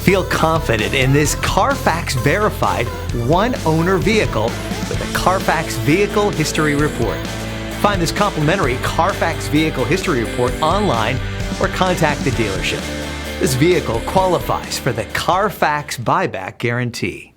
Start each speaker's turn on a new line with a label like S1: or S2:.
S1: Feel confident in this CARFAX verified one-owner vehicle with a CARFAX Vehicle History Report. Find this complimentary CARFAX Vehicle History Report online or contact the dealership. This vehicle qualifies for the CARFAX buyback guarantee.